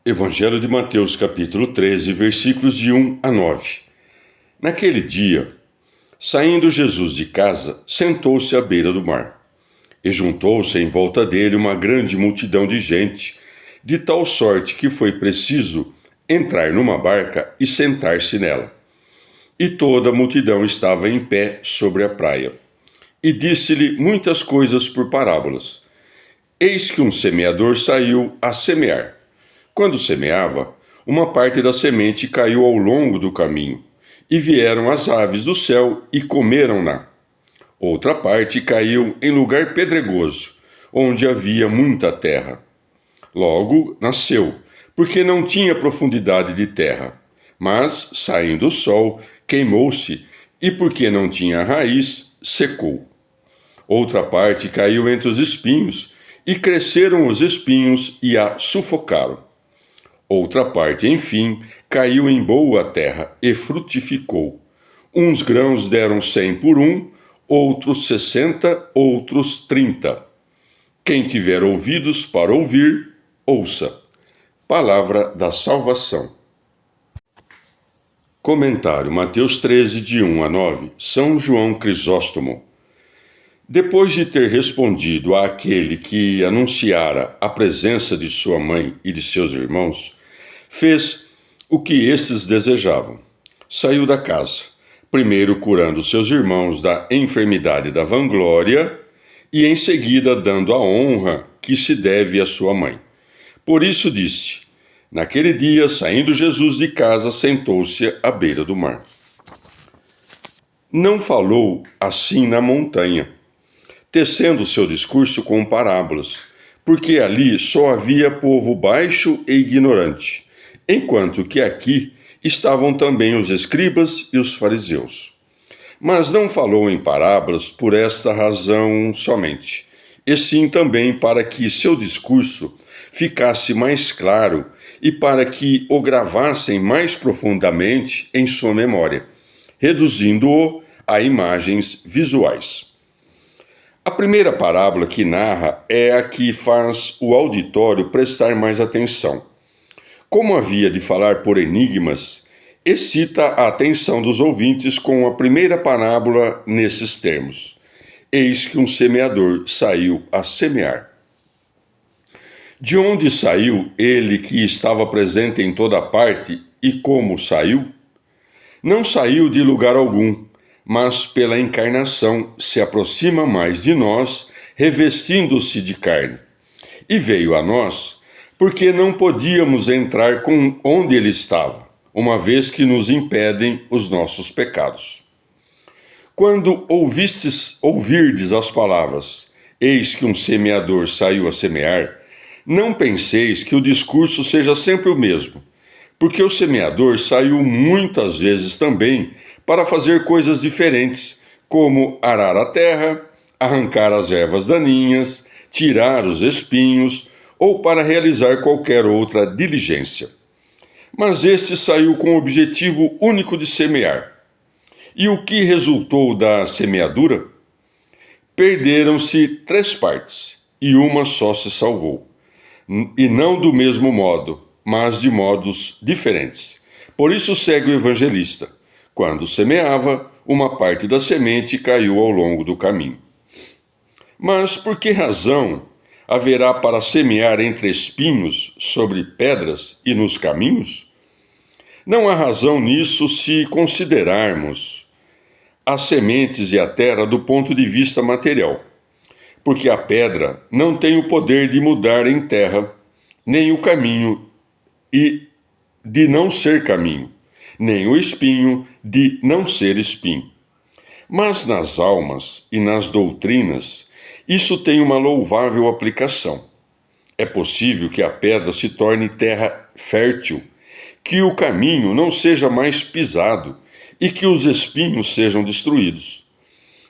Evangelho de Mateus, capítulo 13, versículos de 1 a 9. Naquele dia, saindo Jesus de casa, sentou-se à beira do mar. E juntou-se em volta dele uma grande multidão de gente, de tal sorte que foi preciso entrar numa barca e sentar-se nela. E toda a multidão estava em pé sobre a praia. E disse-lhe muitas coisas por parábolas. Eis que um semeador saiu a semear. Quando semeava, uma parte da semente caiu ao longo do caminho, e vieram as aves do céu e comeram-na. Outra parte caiu em lugar pedregoso, onde havia muita terra. Logo nasceu, porque não tinha profundidade de terra. Mas, saindo o sol, queimou-se, e porque não tinha raiz, secou. Outra parte caiu entre os espinhos, e cresceram os espinhos e a sufocaram. Outra parte, enfim, caiu em boa terra e frutificou. Uns grãos deram 100 por um, outros 60, outros 30. Quem tiver ouvidos para ouvir, ouça. Palavra da salvação. Comentário Mateus 13, de 1 a 9. São João Crisóstomo. Depois de ter respondido àquele que anunciara a presença de sua mãe e de seus irmãos, fez o que esses desejavam. Saiu da casa, primeiro curando seus irmãos da enfermidade da vanglória e em seguida dando a honra que se deve à sua mãe. Por isso disse: naquele dia, saindo Jesus de casa, sentou-se à beira do mar. Não falou assim na montanha, tecendo seu discurso com parábolas, porque ali só havia povo baixo e ignorante, enquanto que aqui estavam também os escribas e os fariseus. Mas não falou em parábolas por esta razão somente, e sim também para que seu discurso ficasse mais claro e para que o gravassem mais profundamente em sua memória, reduzindo-o a imagens visuais. A primeira parábola que narra é a que faz o auditório prestar mais atenção. Como havia de falar por enigmas, excita a atenção dos ouvintes com a primeira parábola nesses termos. Eis que um semeador saiu a semear. De onde saiu ele que estava presente em toda parte e como saiu? Não saiu de lugar algum, mas pela encarnação se aproxima mais de nós, revestindo-se de carne. E veio a nós, porque não podíamos entrar onde ele estava, uma vez que nos impedem os nossos pecados. Quando ouvirdes as palavras, eis que um semeador saiu a semear, não penseis que o discurso seja sempre o mesmo, porque o semeador saiu muitas vezes também para fazer coisas diferentes, como arar a terra, arrancar as ervas daninhas, tirar os espinhos, ou para realizar qualquer outra diligência. Mas este saiu com o objetivo único de semear. E o que resultou da semeadura? Perderam-se 3 partes, e uma só se salvou. E não do mesmo modo, mas de modos diferentes. Por isso segue o evangelista. Quando semeava, uma parte da semente caiu ao longo do caminho. Mas por que razão haverá para semear entre espinhos, sobre pedras e nos caminhos? Não há razão nisso se considerarmos as sementes e a terra do ponto de vista material, porque a pedra não tem o poder de mudar em terra, nem o caminho e de não ser caminho, nem o espinho de não ser espinho. Mas nas almas e nas doutrinas, isso tem uma louvável aplicação. É possível que a pedra se torne terra fértil, que o caminho não seja mais pisado e que os espinhos sejam destruídos.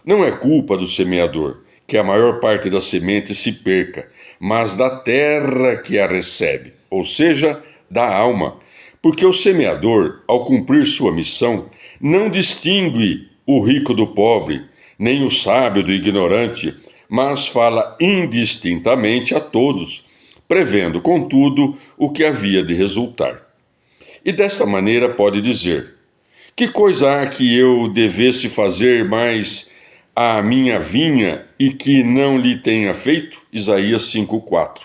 Não é culpa do semeador que a maior parte da semente se perca, mas da terra que a recebe, ou seja, da alma, porque o semeador, ao cumprir sua missão, não distingue o rico do pobre, nem o sábio do ignorante, mas fala indistintamente a todos, prevendo, contudo, o que havia de resultar. E dessa maneira pode dizer: que coisa há que eu devesse fazer mais à minha vinha e que não lhe tenha feito? Isaías 5,4.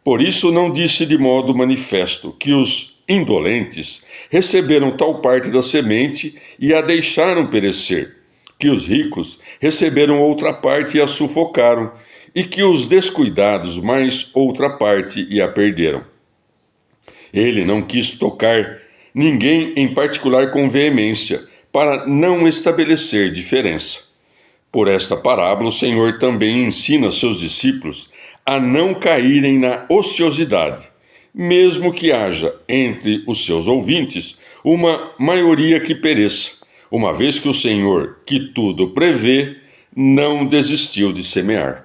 Por isso não disse de modo manifesto que os indolentes receberam tal parte da semente e a deixaram perecer, que os ricos receberam outra parte e a sufocaram, e que os descuidados mais outra parte e a perderam. Ele não quis tocar ninguém em particular com veemência, para não estabelecer diferença. Por esta parábola, o Senhor também ensina seus discípulos a não caírem na ociosidade, mesmo que haja entre os seus ouvintes uma maioria que pereça, uma vez que o Senhor, que tudo prevê, não desistiu de semear.